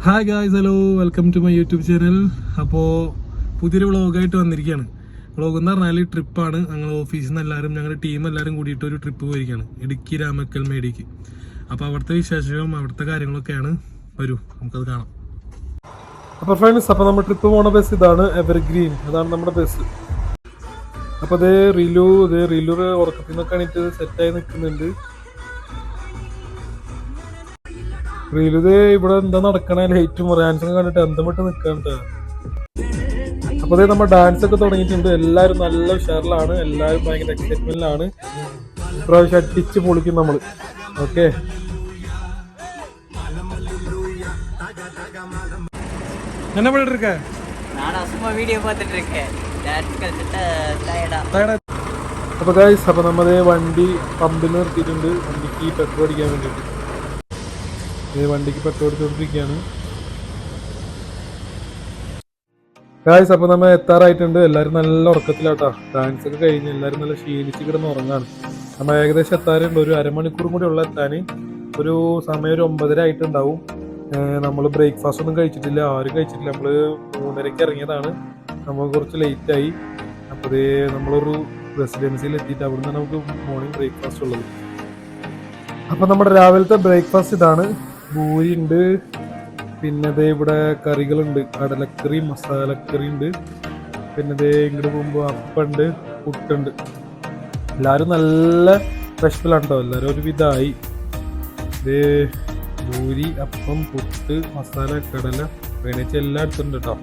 Hi guys, hello, welcome to my YouTube channel. അപ്പോൾ പുതിയൊരു വ്ളോഗായിട്ട് വന്നിരിക്കുകയാണ്. വ്ളോഗ് എന്ന് പറഞ്ഞാൽ ട്രിപ്പാണ്. ഞങ്ങൾ ഓഫീസിൽ നിന്ന് എല്ലാവരും, ഞങ്ങളുടെ ടീം എല്ലാവരും കൂടിയിട്ട് ഒരു ട്രിപ്പ് പോയിരിക്കുകയാണ്, ഇടുക്കി രാമക്കൽ മേടിക്ക്. അപ്പോൾ അവിടുത്തെ വിശേഷവും അവിടുത്തെ കാര്യങ്ങളൊക്കെയാണ്. വരൂ, നമുക്കത് കാണാം. അപ്പോൾ ഫ്രണ്ട്സ്, അപ്പോൾ നമ്മൾ ട്രിപ്പ് പോണ ബസ് ഇതാണ്, എവർഗ്രീൻ. അതാണ് നമ്മുടെ ബസ്. അപ്പോൾ അതേ റിലു ഉറക്കത്തിൽ നിന്നൊക്കെ ആണിട്ട് സെറ്റായി നിൽക്കുന്നുണ്ട്. റീലുത് ഇവിടെ എന്താ നടക്കണേ, ലൈറ്റും ഡാൻസൊക്കെ കണ്ടിട്ട് എന്താ വിട്ട് നിൽക്കാണ്ട്. അപ്പൊ അതേ നമ്മൾ ഡാൻസ് ഒക്കെ തുടങ്ങിയിട്ടുണ്ട്. എല്ലാവരും നല്ല ഉഷാറിലാണ്, എല്ലാവരും ഭയങ്കര എക്സൈറ്റ്മെന്റിലാണ്. ഇപ്രാവശ്യം അടിച്ച് പൊളിക്കും നമ്മള്. ഓക്കെ, என்ன பண்ணிட்டு இருக்க? நானா சும்மா வீடியோ பார்த்துட்டு இருக்கேன். டான்ஸ் കളിച്ചിട്ട് ടയർഡാ. അപ്പോൾ ഗൈസ്, അപ്പോൾ നമ്മുടെ വണ്ടി പമ്പിൽ നിർത്തിയിട്ടുണ്ട്, വണ്ടിക്ക് പെട്രോൾ അടിക്കാൻ വേണ്ടിയിട്ട്. വണ്ടിക്ക് പെട്രോൾ അടിച്ചുകൊണ്ടിരിക്കുകയാണ് ഗൈസ്. അപ്പോൾ നമ്മൾ എത്താറായിട്ടുണ്ട്. എല്ലാവരും നല്ല ഉറക്കത്തിലാട്ടാ. ഡാൻസ് ഒക്കെ കഴിഞ്ഞ് എല്ലാവരും നല്ല ക്ഷീണിച്ച് കിടന്ന് ഉറങ്ങാണ്. നമ്മൾ ഏകദേശം എത്താറുണ്ട്. ഒരു അരമണിക്കൂറും കൂടി ഉള്ള എത്താൻ. ഒരു സമയം ഒരു 9:30 ആയിട്ടുണ്ടാവും. നമ്മൾ ബ്രേക്ക്ഫാസ്റ്റ് ഒന്നും കഴിച്ചിട്ടില്ല, ആരും കഴിച്ചിട്ടില്ല. നമ്മൾ 3:30 ഇറങ്ങിയതാണ്. നമ്മൾ കുറച്ച് ലേറ്റായി. അപ്പോൾ നമ്മളൊരു റെസിഡൻസിയിൽ എത്തിയിട്ട് അവിടെ നിന്ന് നമുക്ക് മോർണിംഗ് ബ്രേക്ക്ഫാസ്റ്റ് ഉള്ളത്. അപ്പോൾ നമ്മുടെ രാവിലത്തെ ബ്രേക്ക്ഫാസ്റ്റ് ഇതാണ്. പൂരി ഉണ്ട്, പിന്നെ ഇവിടെ കറികളുണ്ട്, കടലക്കറി, മസാലക്കറി ഉണ്ട്, പിന്നെ ഇങ്ങോട്ട് പോകുമ്പോൾ അപ്പുണ്ട്, പുട്ടുണ്ട്. എല്ലാവരും നല്ല വിശപ്പിലാണ് കേട്ടോ. എല്ലാവരും ഒരു വിധമായി. പൂരി, അപ്പം, പുട്ട്, മസാല, കടല, വേണിച്ച് എല്ലാം എടുത്തിട്ടുണ്ട് കേട്ടോ.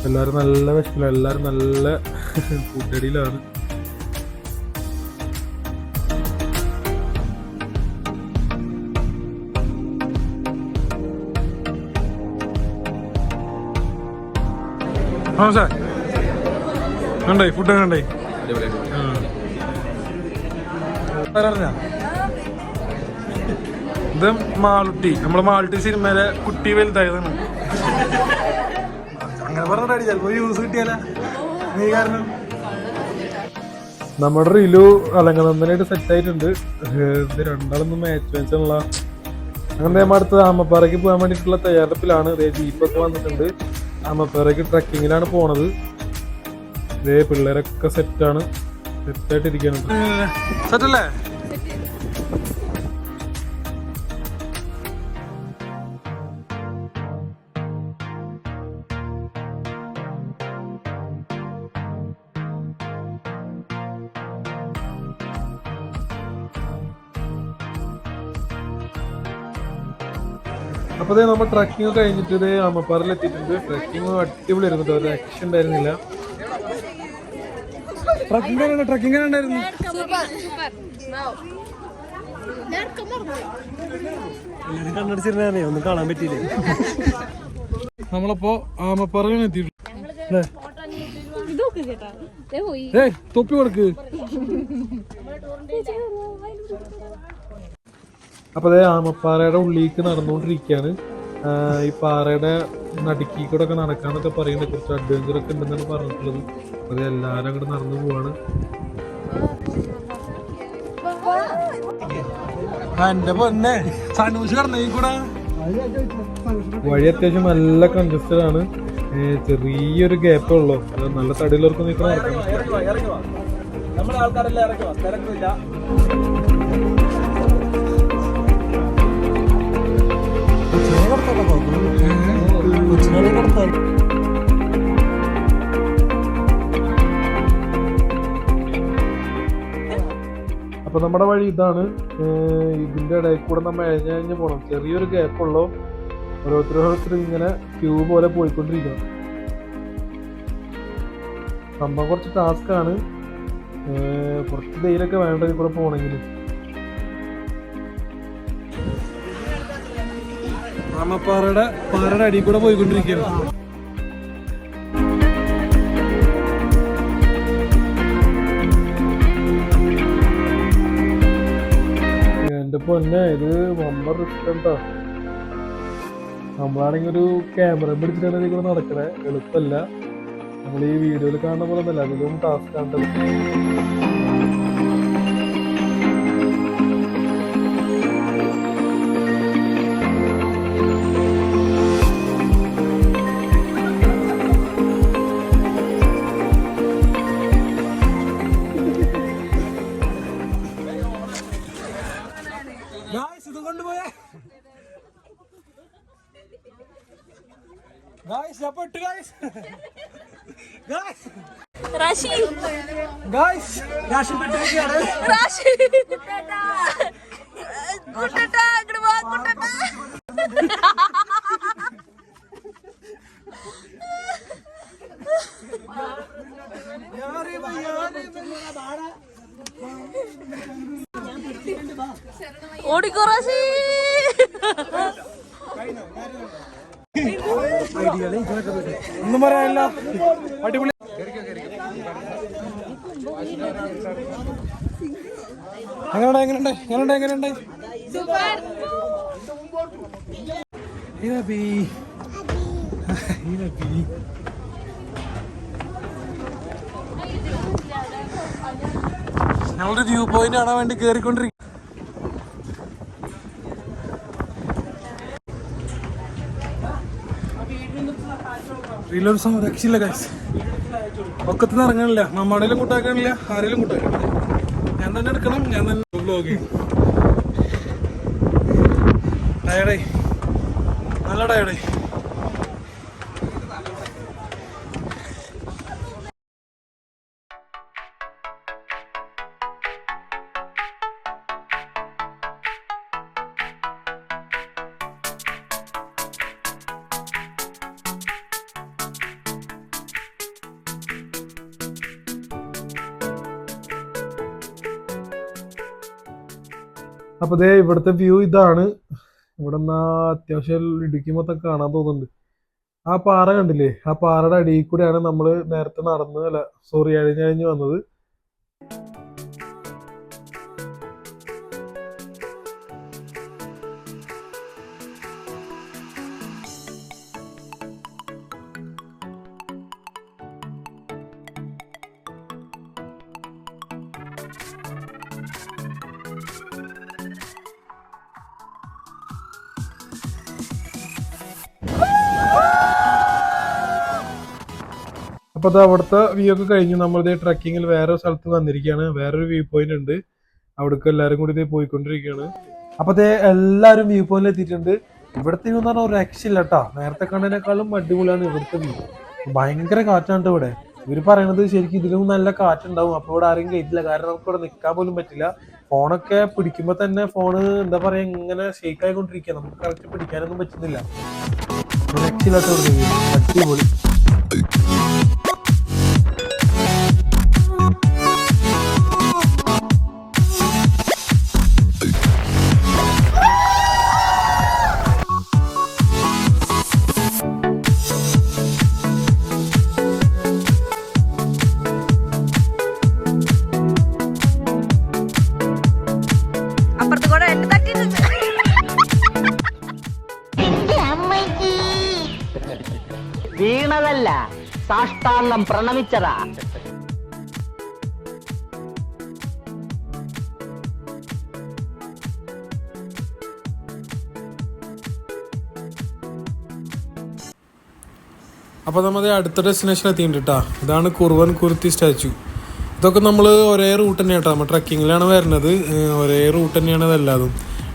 എല്ലാവരും നല്ല വിശപ്പിലാണ്, എല്ലാവരും നല്ല കൂട്ടടിയിലാണ്. കണ്ടായി ഫുഡ് കണ്ടായി. ഇത് മാളുട്ടി, നമ്മളെ മാളുട്ടി സിനിമയിലെ കുട്ടി വലുതായതാണ്. അങ്ങനെ പറഞ്ഞിട്ട് ചിലപ്പോ യൂസ് കിട്ടിയാല നീ കാരണം. നമ്മുടെ റിലു അലങ്കനന്ദനായിട്ട് സെറ്റ് ആയിട്ടുണ്ട്. ഇത് രണ്ടാളൊന്നും മാച്ച് ഉള്ള. അങ്ങനെ നമ്മൾ അടുത്ത് ആമപ്പാറയ്ക്ക് പോകാൻ വേണ്ടിയിട്ടുള്ള തയ്യാറെടുപ്പിലാണ്. ജീപ്പൊക്കെ വന്നിട്ടുണ്ട്. ആമപ്പാറയ്ക്ക് ട്രക്കിങ്ങിലാണ് പോണത്. പിള്ളേരൊക്കെ സെറ്റാണ്, സെറ്റായിട്ടിരിക്കുകയാണ്. സെറ്റല്ലേ? അപ്പോൾ നമ്മൾ ട്രക്കിങ് കഴിഞ്ഞിട്ട് ആമപ്പാറയിൽ എത്തിയിട്ടുണ്ട്. ട്രക്കിങ് അടിപൊളിയായിരുന്നു കേട്ടോ, ഒരു രക്ഷ ഉണ്ടായിരുന്നില്ല. ട്രക്കിംഗ് ഉണ്ടായിരുന്നു. കണ്ണടിച്ചിരുന്നേ ഒന്നും കാണാൻ പറ്റിയില്ല. നമ്മളപ്പോ ആമപ്പാറയിലാണ് എത്തിയിട്ടുണ്ട്. തൊപ്പി കൊടുക്ക്. അപ്പൊ ആമപ്പാറയുടെ ഉള്ളിലേക്ക് നടന്നുകൊണ്ടിരിക്കുകയാണ്. ഈ പാറയുടെ നടുക്കി കൂടെ ഒക്കെ നടക്കാന്നൊക്കെ പറയുന്നത്, കുറച്ച് അഡ്വഞ്ചർ ഒക്കെ ഉണ്ടെന്നാണ് പറഞ്ഞിട്ടുള്ളത്. അപ്പൊ എല്ലാരും അങ്ങോട്ട് നടന്നു പോവാണ്. എന്റെ പൊന്നെ സനൂഷ് കടന്നൂടെ. വഴി അത്യാവശ്യം നല്ല കൺജസ്റ്റഡ് ആണ്. ചെറിയൊരു ഗ്യാപ്പേ ഉള്ളൂ. നല്ല തടിയുള്ളവർക്ക് നിൽക്കണം. അപ്പൊ നമ്മുടെ വഴി ഇതാണ്. ഇതിന്റെ ഇടയിൽ കൂടെ നമ്മൾ എഴഞ്ഞ് പോകണം. ചെറിയൊരു ഗ്യാപ്പുള്ളൂ. ഓരോരുത്തർ ഇങ്ങനെ ക്യൂ പോലെ പോയിക്കൊണ്ടിരിക്കണം. സംഭവം കുറച്ച് ടാസ്ക് ആണ്. കുറച്ച് ധൈര്യമൊക്കെ വേണ്ട ഇതിൽ കൂടെ പോകണമെങ്കിൽ. ആമപ്പാറയുടെ അടിയിൽ കൂടെ പോയിക്കൊണ്ടിരിക്കുകയാണ്. എന്റെ പൊന്നെ, ഇത് വമ്പർ റിസ്ക് ഉണ്ടോ. നമ്മളാണെങ്കിൽ ഒരു ക്യാമറ പിടിച്ചിട്ടാണ് ഇതിൽ കൂടെ നടക്കണേ. എളുപ്പമല്ല. നമ്മൾ ഈ വീഡിയോയിൽ കാണുന്ന പോലെ ഒന്നല്ല, അതിലും ടാസ്ക് ആണ്. ഗായ്സ് ഇത് കൊണ്ടുപോയേ ഗായ്സ് അപ്പട്ട് ഗായ്സ് ഗായ്സ് റാഷി ഗായ്സ് രാശി പെട്ടിരിക്കുകയാണ്. റാഷി കുട്ടട്ടാ ഇങ്ങട് വാ കുട്ടട്ടാ. ഓടിക്കോ റാഷി. ഒന്നും പറയാനില്ല, അടിപൊളി. എങ്ങനെയുണ്ട് ഞങ്ങളുടെ വ്യൂ പോയിന്റ് കാണാൻ വേണ്ടി കേറിക്കൊണ്ടിരിക്കും. രക്ഷയില്ല ഗൈസ്, ഒക്കത്തിന് ഇറങ്ങണില്ല, നമ്മടേലും കൂട്ടാക്കാനില്ല, ആരെങ്കിലും കൂട്ടാക്കാനില്ല. ഞാൻ തന്നെ എടുക്കണം, ഞാൻ തന്നെ വ്ലോഗ് ചെയ്യും. ടയർഡായി, നല്ല ടയർഡായി. അപ്പൊ ദേ ഇവിടുത്തെ വ്യൂ ഇതാണ്. ഇവിടെ നിന്നാ അത്യാവശ്യം ഇടുക്കി മൊത്തം കാണാൻ തോന്നുന്നുണ്ട്. ആ പാറ കണ്ടില്ലേ, ആ പാറയുടെ അടിയിൽ കൂടെയാണ് നമ്മൾ നേരത്തെ നടന്ന് എഴഞ്ഞഴിഞ്ഞ് വന്നത്. അപ്പൊ അത് അവിടുത്തെ വ്യൂ ഒക്കെ കഴിഞ്ഞു. നമ്മളിത് ട്രക്കിങ്ങിൽ വേറെ സ്ഥലത്ത് വന്നിരിക്കുകയാണ്. വേറൊരു വ്യൂ പോയിന്റ് ഉണ്ട്, അവിടേക്ക് എല്ലാവരും കൂടി ഇത് പോയിക്കൊണ്ടിരിക്കുകയാണ്. അപ്പൊ അതേ എല്ലാവരും വ്യൂ പോയിന്റിൽ എത്തിയിട്ടുണ്ട്. ഇവിടുത്തെ വ്യൂ എന്ന് പറഞ്ഞാൽ ഒരു രക്ഷയില്ല കേട്ടോ. നേരത്തെ കണ്ടതിനേക്കാളും അടിപൊളിയാണ് ഇവിടുത്തെ വ്യൂ. ഭയങ്കര കാറ്റാണ് ഇവിടെ. ഇവര് പറയണത് ശരിക്കും ഇതിലും നല്ല കാറ്റുണ്ടാവും. അപ്പൊ ഇവിടെ ആരെയും കയറ്റില്ല, കാരണം നമുക്ക് ഇവിടെ നിൽക്കാൻ പോലും പറ്റില്ല. ഫോണൊക്കെ പിടിക്കുമ്പോ തന്നെ ഫോണ് എന്താ പറയാ ഇങ്ങനെ ഷേക്ക് ആയിക്കൊണ്ടിരിക്കുക, നമുക്ക് കറക്റ്റ് പിടിക്കാനൊന്നും പറ്റുന്നില്ല. രക്ഷയില്ലാത്ത അടിപൊളി. വീണതല്ല, സാഷ്ടാംഗം പ്രണമിച്ചതാ. അപ്പോൾ നമ്മൾ അടുത്ത ഡെസ്റ്റിനേഷൻ എത്തിയിട്ടുണ്ട് കേട്ടോ. ഇതാണ് കുറുവൻ കുരുത്തി സ്റ്റാച്ചു. ഇതൊക്കെ നമ്മൾ ഒരേ റൂട്ട് തന്നെയാണ് കേട്ടോ. നമ്മൾ ട്രക്കിങ്ങിലാണ് വരുന്നത്, ഒരേ റൂട്ട് തന്നെയാണ് ഇതെല്ലാതും.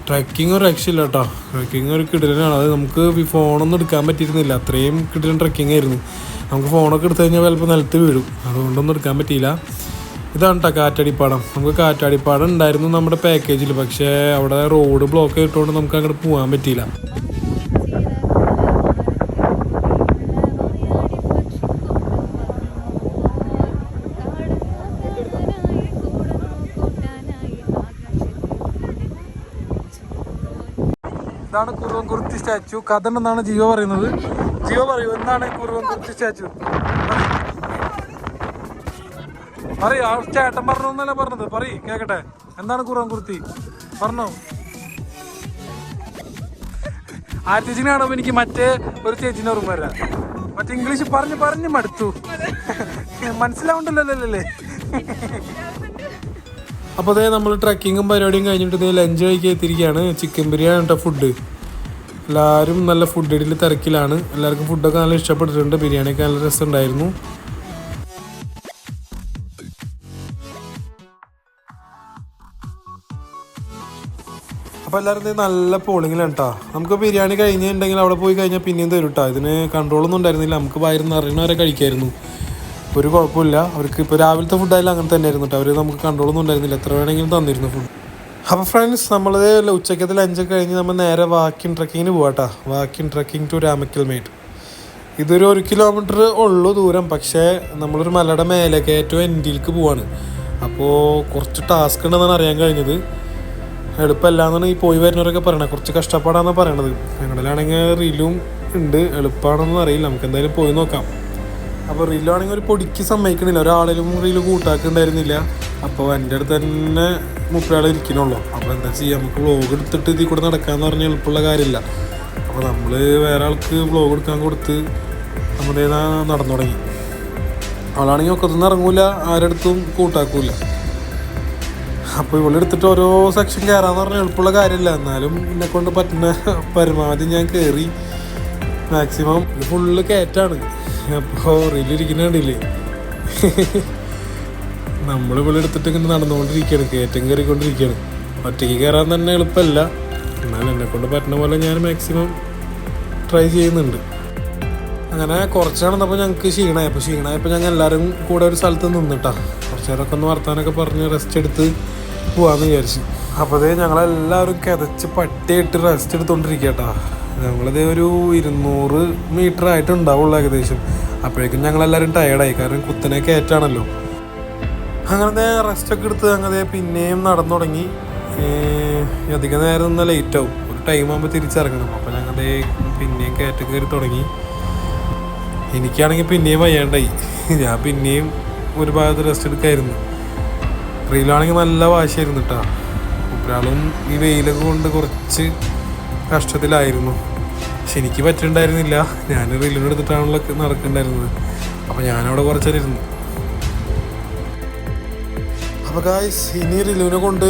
ട്രക്കിങ് ഒരു രക്ഷയില്ല കേട്ടോ. ട്രക്കിങ് ഒരു കിടിലനാണ്. അത് നമുക്ക് ഫോണൊന്നും എടുക്കാൻ പറ്റിയിരുന്നില്ല, അത്രയും കിടിലൻ ട്രക്കിംഗ് ആയിരുന്നു. നമുക്ക് ഫോണൊക്കെ എടുത്തു കഴിഞ്ഞാൽ ചിലപ്പോൾ നിലത്ത് വീഴും, അതുകൊണ്ടൊന്നും എടുക്കാൻ പറ്റിയില്ല. ഇതാണ് കേട്ടോ കാറ്റാടിപ്പാടം. നമുക്ക് കാറ്റാടിപ്പാടം ഉണ്ടായിരുന്നു നമ്മുടെ പാക്കേജിൽ, പക്ഷേ അവിടെ റോഡ് ബ്ലോക്ക് ആയിട്ടുകൊണ്ട് നമുക്ക് അങ്ങോട്ട് പോകാൻ പറ്റിയില്ല. ഇതാണ് കുറുവൻ കുരുത്തി സ്റ്റാച്ചു. കഥ ഉണ്ടെന്നാണ് ജിയോ പറയുന്നത്. ജിയോ പറയൂ, എന്താണ് കുറുവൻ കുരുത്തി സ്റ്റാച്ചു? പറയൂ, ആ ചേട്ടൻ പറഞ്ഞു എന്നല്ല പറഞ്ഞത്, പറയ് കേക്കട്ടെ. എന്താണ് കുറുവൻ കുരുത്തി പറഞ്ഞോ. ആ ചേച്ചിനാണോ എനിക്ക് മറ്റേ ഒരു ചേച്ചിനെ ഓർമ്മ വരാം. മറ്റേ ഇംഗ്ലീഷ് പറഞ്ഞ് മടുത്തു, മനസ്സിലാവുണ്ടല്ലേ. അപ്പോൾ അതേ നമ്മൾ ട്രക്കിങ്ങും പരിപാടിയും കഴിഞ്ഞിട്ട് ഇതേ ലഞ്ച് കഴിക്കാൻ എത്തിയിരിക്കുകയാണ്. ചിക്കൻ ബിരിയാണി കേട്ടോ ഫുഡ്. എല്ലാവരും നല്ല ഫുഡ് ഇടയിൽ തിരക്കിലാണ്. എല്ലാവർക്കും ഫുഡൊക്കെ നല്ല ഇഷ്ടപ്പെട്ടിട്ടുണ്ട്. ബിരിയാണിയൊക്കെ നല്ല രസമുണ്ടായിരുന്നു. അപ്പോൾ അപ്പോൾ എല്ലാവരും നല്ല പോളിങ്ങിലാണ് കേട്ടോ. നമുക്ക് ബിരിയാണി കഴിഞ്ഞിട്ടുണ്ടെങ്കിൽ അവിടെ പോയി കഴിഞ്ഞാൽ പിന്നെയും തരും കേട്ടോ. ഇതിന് കൺട്രോളൊന്നും ഉണ്ടായിരുന്നില്ല, നമുക്ക് വയറിന്ന് അറിയണവരെ കഴിക്കായിരുന്നു, ഒരു കുഴപ്പമില്ല. അവർക്ക് ഇപ്പോൾ രാവിലത്തെ ഫുഡായാലും അങ്ങനെ തന്നെ ആയിരുന്നു കേട്ടോ. അവർ നമുക്ക് കൺട്രോളൊന്നും ഉണ്ടായിരുന്നില്ല, എത്ര വേണമെങ്കിലും തന്നിരുന്നു ഫുഡ്. അപ്പോൾ ഫ്രണ്ട്സ്, നമ്മളത് ഉച്ചക്കത്തെ ലഞ്ചൊക്കെ കഴിഞ്ഞ് നമ്മൾ നേരെ വാക്കിംഗ് ട്രക്കിങ്ങിന് പോകാം. Walking trekking to Ramakkalmedu. ഇതൊരു 1 കിലോമീറ്റർ ഉള്ളൂ ദൂരം, പക്ഷേ നമ്മളൊരു മലയുടെ മേലേക്ക് ഏറ്റവും എൻഡിലേക്ക് പോവാണ്. അപ്പോൾ കുറച്ച് ടാസ്ക് ഉണ്ടെന്നാണ് അറിയാൻ കഴിഞ്ഞത്. എളുപ്പമല്ലാന്നാണ് ഈ പോയി വരുന്നവരൊക്കെ പറയണത്, കുറച്ച് കഷ്ടപ്പാടാണെന്നാണ് പറയണത്. ഞങ്ങളിലാണെങ്കിൽ റീലും ഉണ്ട്, എളുപ്പമാണെന്നൊന്നും അറിയില്ല, നമുക്ക് എന്തായാലും പോയി നോക്കാം. അപ്പോൾ റീലാണെങ്കിൽ ഒരു പൊടിക്ക് സമ്മതിക്കണില്ല, ഒരാളിലും റീല് കൂട്ടാക്കുണ്ടായിരുന്നില്ല. അപ്പോൾ എൻ്റെ അടുത്ത് തന്നെ 30 ആൾ ഇരിക്കണുള്ളൂ. അപ്പോൾ എന്താ ചെയ്യുക, നമുക്ക് വ്ളോഗ് എടുത്തിട്ട് ഇതിൽ കൂടെ നടക്കാമെന്ന് പറഞ്ഞാൽ എളുപ്പമുള്ള കാര്യമില്ല. അപ്പോൾ നമ്മൾ വേറെ ആൾക്ക് വ്ളോഗ് എടുക്കാൻ കൊടുത്ത് നമ്മുടെ നടന്നു തുടങ്ങി. അവളാണെങ്കിൽ ഒക്കത്തൊന്നും ഇറങ്ങൂല, ആരടുത്തും കൂട്ടാക്കൂല. അപ്പോൾ ഇവളെടുത്തിട്ട് ഓരോ സെക്ഷൻ കയറാന്ന് പറഞ്ഞാൽ എളുപ്പമുള്ള കാര്യമില്ല. എന്നാലും എന്നെക്കൊണ്ട് പറ്റുന്ന പരമാവധി ഞാൻ കയറി മാക്സിമം. ഇത് ഫുള്ള് കയറ്റാണ്. അപ്പോൾ റീലിരിക്കുന്ന കണ്ടില്ലേ, നമ്മളിവിടെ എടുത്തിട്ട് ഇങ്ങനെ നടന്നുകൊണ്ടിരിക്കുകയാണ്, കയറ്റം കയറിക്കൊണ്ടിരിക്കുകയാണ്. ഒറ്റയ്ക്ക് കയറാൻ തന്നെ എളുപ്പമല്ല, എന്നാലും എന്നെക്കൊണ്ട് പറ്റുന്ന പോലെ ഞാൻ മാക്സിമം ട്രൈ ചെയ്യുന്നുണ്ട്. അങ്ങനെ കുറച്ച് നടന്നപ്പോൾ ഞങ്ങൾക്ക് ക്ഷീണമായപ്പോൾ ഞങ്ങൾ എല്ലാവരും കൂടെ ഒരു സ്ഥലത്ത് നിന്നിട്ടാ കുറച്ച് നേരമൊക്കെ ഒന്ന് വർത്താനൊക്കെ പറഞ്ഞ് റെസ്റ്റ് എടുത്ത് പോവാമെന്ന് വിചാരിച്ചു. അപ്പോൾ അതേ ഞങ്ങളെല്ലാവരും കിതച്ച് പട്ടിയിട്ട് റെസ്റ്റ് എടുത്തുകൊണ്ടിരിക്കട്ടാ. ഞങ്ങളത് ഒരു 200 മീറ്റർ ആയിട്ടുണ്ടാവുള്ളൂ ഏകദേശം. അപ്പോഴേക്കും ഞങ്ങളെല്ലാവരും ടയേർഡായി, കാരണം കുത്തനെ കയറ്റാണല്ലോ. അങ്ങനെ റെസ്റ്റൊക്കെ എടുത്ത് അങ്ങനെ പിന്നെയും നടന്നു തുടങ്ങി. അധികം നേരം നിന്ന് ലേറ്റ് ആവും, ഒരു ടൈം ആകുമ്പോൾ തിരിച്ചിറങ്ങണം. അപ്പോൾ ഞങ്ങളത് പിന്നെയും കയറ്റം കയറി തുടങ്ങി. എനിക്കാണെങ്കിൽ പിന്നെയും വയ്യാണ്ടായി, ഞാൻ പിന്നെയും ഒരു ഭാഗത്ത് റെസ്റ്റ് എടുക്കായിരുന്നു. റീലാണെങ്കിൽ നല്ല വാശിയായിരുന്നു കേട്ടോ. ഒരാളും ഈ വെയിലൊക്കെ കൊണ്ട് കുറച്ച് കഷ്ടത്തിലായിരുന്നു. പക്ഷെ എനിക്ക് പറ്റുന്നുണ്ടായിരുന്നില്ല, ഞാൻ റീലിനെടുത്തിട്ടാണല്ലോ നടക്കുന്നുണ്ടായിരുന്നത്. അപ്പോൾ ഞാനവിടെ കുറച്ചേരം ഇരുന്നു. അപ്പോൾ ഗായ്സ്, ഇനി റിലുവിനെ കൊണ്ട്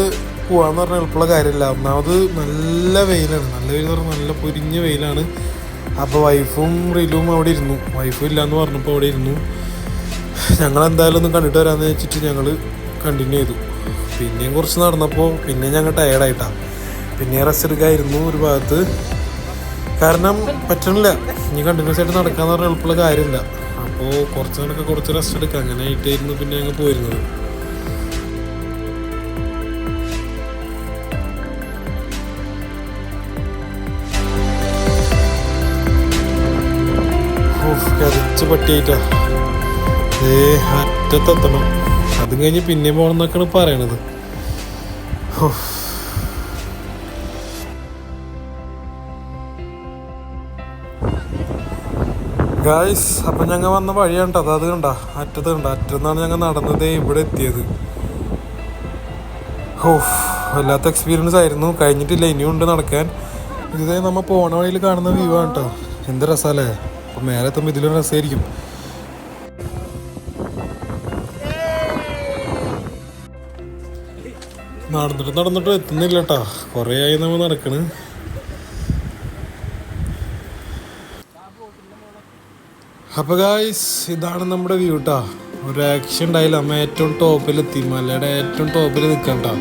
പോകാമെന്ന് പറഞ്ഞാൽ എളുപ്പമുള്ള കാര്യമില്ല. ഒന്നാമത് നല്ല വെയിലാണ്, നല്ല വെയിൽ എന്ന് പറഞ്ഞാൽ നല്ല പൊരിഞ്ഞ വെയിലാണ്. അപ്പോൾ വൈഫും റിലുവും അവിടെ ഇരുന്നു. വൈഫും ഇല്ലയെന്ന് പറഞ്ഞപ്പോൾ അവിടെ ഇരുന്നു. ഞങ്ങളെന്തായാലും ഒന്ന് കണ്ടിട്ട് വരാമെന്ന് വെച്ചിട്ട് ഞങ്ങൾ കണ്ടിന്യൂ ചെയ്തു. പിന്നെയും കുറച്ച് നടന്നപ്പോൾ പിന്നെ ഞങ്ങൾ ടയേർഡായിട്ടാണ്. പിന്നെ റെസ്റ്റ് എടുക്കായിരുന്നു ഒരു ഭാഗത്ത്, കാരണം പറ്റണില്ല, ഇനി കണ്ടിന്യൂസ് ആയിട്ട് നടക്കാമെന്ന് പറഞ്ഞാൽ എളുപ്പമുള്ള കാര്യമില്ല. അപ്പോൾ കുറച്ച് റെസ്റ്റ് എടുക്കാം, അങ്ങനെ ആയിട്ടായിരുന്നു പിന്നെ ഞങ്ങൾ പോയിരുന്നത്. കരച്ച് പട്ടിയായിട്ടാ അറ്റത്തെത്തണം. അതും കഴിഞ്ഞ് പിന്നെ പോകണം എന്നൊക്കെയാണ് പറയണത്. ഗായ്സ്, അപ്പം ഞങ്ങൾ വന്ന വഴിയാണ് കേട്ടോ. അത് കണ്ട അറ്റത്താണ് ഞങ്ങൾ നടന്നത്, ഇവിടെ എത്തിയത്. വല്ലാത്ത എക്സ്പീരിയൻസ് ആയിരുന്നു. കഴിഞ്ഞിട്ടില്ല, ഇനിയും ഉണ്ട് നടക്കാൻ. ഇതേ നമ്മൾ പോണ വഴിയിൽ കാണുന്ന വ്യൂ ആണ് കേട്ടോ. എന്ത് രസമല്ലേ. അപ്പം മേലെ എത്തുമ്പോൾ ഇതിലും രസമായിരിക്കും. നടന്നിട്ട് എത്തുന്നില്ല കേട്ടോ, കുറേ ആയി നമ്മൾ നടക്കണ്. അപ്പോൾ ഗായ്സ്, ഇതാണ് നമ്മുടെ വ്യൂ കേട്ടോ. ഒരു ആക്ഷൻ ഉണ്ടായില്ല, നമ്മൾ ഏറ്റവും ടോപ്പിലെത്തി, മലയുടെ ഏറ്റവും ടോപ്പിൽ നിൽക്കാം കേട്ടോ.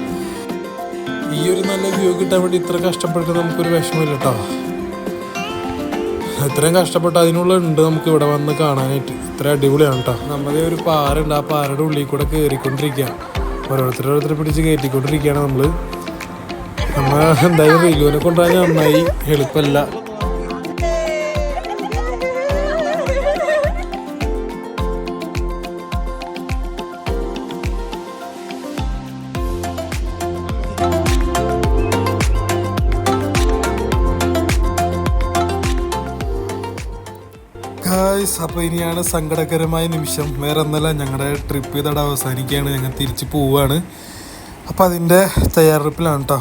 ഈ ഒരു നല്ല വ്യൂ കിട്ടാൻ വേണ്ടി ഇത്ര കഷ്ടപ്പെട്ട് നമുക്കൊരു വിഷമമില്ല കേട്ടോ. ഇത്രയും കഷ്ടപ്പെട്ട് അതിനുള്ള ഉണ്ട് നമുക്ക് ഇവിടെ വന്ന് കാണാനായിട്ട്. ഇത്ര അടിപൊളിയാണ് കേട്ടോ. നമ്മുടെ ഒരു പാറുണ്ട്, ആ പാറയുടെ ഉള്ളിൽ കൂടെ കയറിക്കൊണ്ടിരിക്കുക, ഓരോരുത്തരെ പിടിച്ച് കയറ്റിക്കൊണ്ടിരിക്കുകയാണ് നമ്മൾ എന്തായാലും റെയിൽവേനെ കൊണ്ടുപോകാൻ നന്നായി, എളുപ്പമല്ല. അപ്പോൾ ഇനിയാണ് സങ്കടകരമായ നിമിഷം. വേറെ ഒന്നല്ല, ഞങ്ങളുടെ ട്രിപ്പ് ഇതോടെ അവസാനിക്കുകയാണ്, ഞങ്ങൾ തിരിച്ച് പോവുകയാണ്. അപ്പോൾ അതിൻ്റെ തയ്യാറെടുപ്പിലാണ് കേട്ടോ.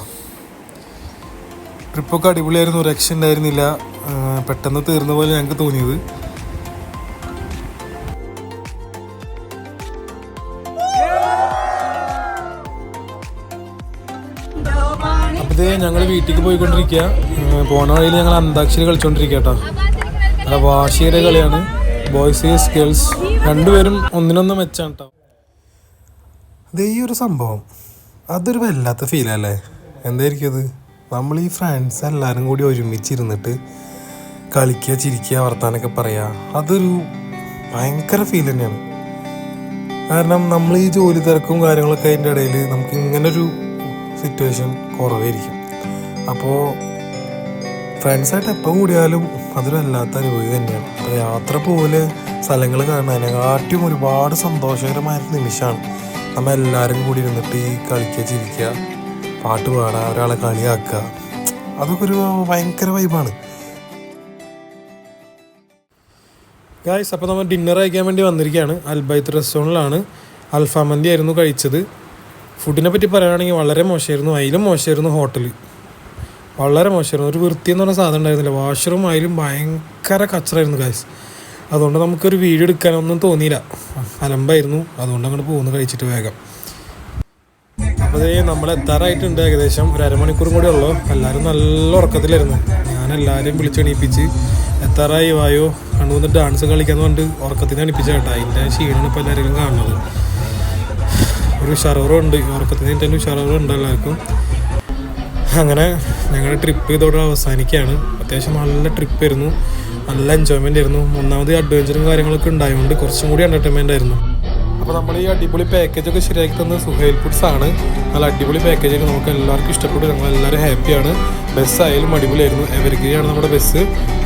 ട്രിപ്പൊക്കെ അടിപൊളിയായിരുന്നു, രക്ഷ ഉണ്ടായിരുന്നില്ല, പെട്ടെന്ന് തീർന്ന പോലെ ഞങ്ങൾക്ക് തോന്നിയത്. അപ്പോൾ ഇത് ഞങ്ങൾ വീട്ടിലേക്ക് പോയിക്കൊണ്ടിരിക്കുക. പോണ വഴിയിൽ ഞങ്ങൾ അന്താക്ഷരി കളിച്ചുകൊണ്ടിരിക്കുക കേട്ടോ. നല്ല വാശിയുടെ കളിയാണ്. ബോയ്സ് ഗേൾസ് രണ്ടുപേരും ഒന്നിനൊന്ന് മെച്ചാണ് കേട്ടോ. ഇത് ഈ ഒരു സംഭവം അതൊരു വല്ലാത്ത ഫീലല്ലേ. എന്തായിരിക്കും അത്? നമ്മൾ ഈ ഫ്രണ്ട്സ് എല്ലാവരും കൂടി ഒരുമിച്ചിരുന്നിട്ട് കളിക്കുക, ചിരിക്കുക, വർത്താനൊക്കെ പറയുക, അതൊരു ഭയങ്കര ഫീൽ തന്നെയാണ്. കാരണം നമ്മൾ ഈ ജോലി തിരക്കും കാര്യങ്ങളൊക്കെ അതിൻ്റെ ഇടയിൽ നമുക്ക് ഇങ്ങനൊരു സിറ്റുവേഷൻ കുറവായിരിക്കും. അപ്പോൾ ഫ്രണ്ട്സായിട്ട് എപ്പോൾ കൂടിയാലും അതൊരു വല്ലാത്ത അനുഭവം തന്നെയാണ്. അപ്പോൾ യാത്ര പോലെ സ്ഥലങ്ങൾ കാണാനെക്കാട്ടും ഒരുപാട് സന്തോഷകരമായൊരു നിമിഷമാണ് നമ്മൾ എല്ലാവരും കൂടി ഇരുന്നിട്ട് ഈ കളിക്കുക, ചിരിക്കുക, പാട്ട് പാടുക, ഒരാളെ കളിയാക്കുക, അതൊക്കെ ഒരു ഭയങ്കര വൈബാണ്. ഗായ്സ്, അപ്പോൾ നമ്മൾ ഡിന്നർ കഴിക്കാൻ വേണ്ടി വന്നിരിക്കുകയാണ്. അൽബൈത്ത് റെസ്റ്റോറൻറ്റിലാണ്. അൽഫാമന്തി ആയിരുന്നു കഴിച്ചത്. ഫുഡിനെ പറ്റി പറയുകയാണെങ്കിൽ വളരെ മോശമായിരുന്നു. അതിലും മോശമായിരുന്നു ഹോട്ടൽ, വളരെ മോശമായിരുന്നു. ഒരു വൃത്തി എന്ന് പറഞ്ഞ സാധനം ഉണ്ടായിരുന്നില്ല. വാഷ്റൂം അതിലും ഭയങ്കര കച്ചറായിരുന്നു ഗായ്സ്. അതുകൊണ്ട് നമുക്കൊരു വീഡിയോ എടുക്കാനൊന്നും തോന്നിയില്ല, അലമ്പായിരുന്നു. അതുകൊണ്ട് അങ്ങോട്ട് പോകുന്നു കഴിച്ചിട്ട് വേഗം. അപ്പോൾ നമ്മൾ എത്താറായിട്ടുണ്ട്. ഏകദേശം ഒരു അരമണിക്കൂറും കൂടെ ഉള്ളൂ. എല്ലാവരും നല്ല ഉറക്കത്തിലായിരുന്നു. ഞാൻ എല്ലാവരെയും വിളിച്ചെണീപ്പിച്ച് എത്താറായി വായോ കണ്ടുവന്ന് ഡാൻസ് കളിക്കാന്ന് പറഞ്ഞിട്ട് ഉറക്കത്തിന് എണീപ്പിച്ച കേട്ടോ. അതിൻ്റെ ക്ഷീണമാണ് ഇപ്പോൾ എല്ലാവരും കാണുന്നത്. ഒരു ഉഷാറുണ്ട്, ഉറക്കത്തിന് തന്നെ ഉഷാറുണ്ട് എല്ലാവർക്കും. അങ്ങനെ ഞങ്ങളുടെ ട്രിപ്പ് ഇതോടെ അവസാനിക്കുകയാണ്. അത്യാവശ്യം നല്ല ട്രിപ്പായിരുന്നു, നല്ല എൻജോയ്മെൻ്റ് ആയിരുന്നു. ഒന്നാമത് അഡ്വഞ്ചറും കാര്യങ്ങളൊക്കെ ഉണ്ടായതുകൊണ്ട് കുറച്ചും കൂടി എൻ്റർടൈൻമെൻ്റ് ആയിരുന്നു. അപ്പോൾ നമ്മൾ ഈ അടിപൊളി പാക്കേജൊക്കെ ശരിയാക്കി തന്നത് സുഹൈൽ ഫുഡ്സ് ആണ്. നല്ല അടിപൊളി പാക്കേജൊക്കെ നമുക്ക് എല്ലാവർക്കും ഇഷ്ടപ്പെട്ടു. ഞങ്ങളെല്ലാവരും ഹാപ്പിയാണ്. ബസ്സായാലും അടിപൊളിയായിരുന്നു. എവർഗ്രീനാണ് നമ്മുടെ ബസ്.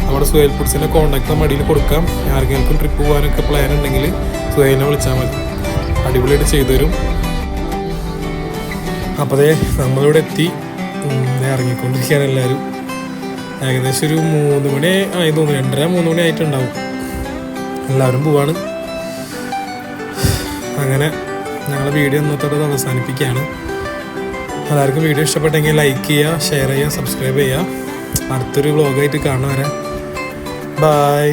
നമ്മുടെ സുഹൈൽ ഫുഡ്സിൻ്റെ കോൺടാക്ട് നമ്മുടെ അടിയിൽ കൊടുക്കാം. ആർക്കെങ്കിലും ട്രിപ്പ് പോകാനൊക്കെ പ്ലാൻ ഉണ്ടെങ്കിൽ സുഹൈലിനെ വിളിച്ചാൽ മതി, അടിപൊളിയായിട്ട് ചെയ്തു തരും. അപ്പോൾ നമ്മളിവിടെ എത്തി, ഇറങ്ങിക്കൊണ്ടിരിക്കുകയാണ് എല്ലാവരും. ഏകദേശം ഒരു 3 മണി ആയി തോന്നുന്നു, 2:30-3 മണി ആയിട്ടുണ്ടാവും. എല്ലാവരും പോവാണ്. അങ്ങനെ ഞങ്ങളുടെ വീഡിയോ ഇന്നത്തോടെ അവസാനിപ്പിക്കുകയാണ്. എല്ലാവർക്കും വീഡിയോ ഇഷ്ടപ്പെട്ടെങ്കിൽ ലൈക്ക് ചെയ്യുക, ഷെയർ ചെയ്യുക, സബ്സ്ക്രൈബ് ചെയ്യുക. അടുത്തൊരു വ്ളോഗായിട്ട് കാണാൻ വരാം. ബൈ.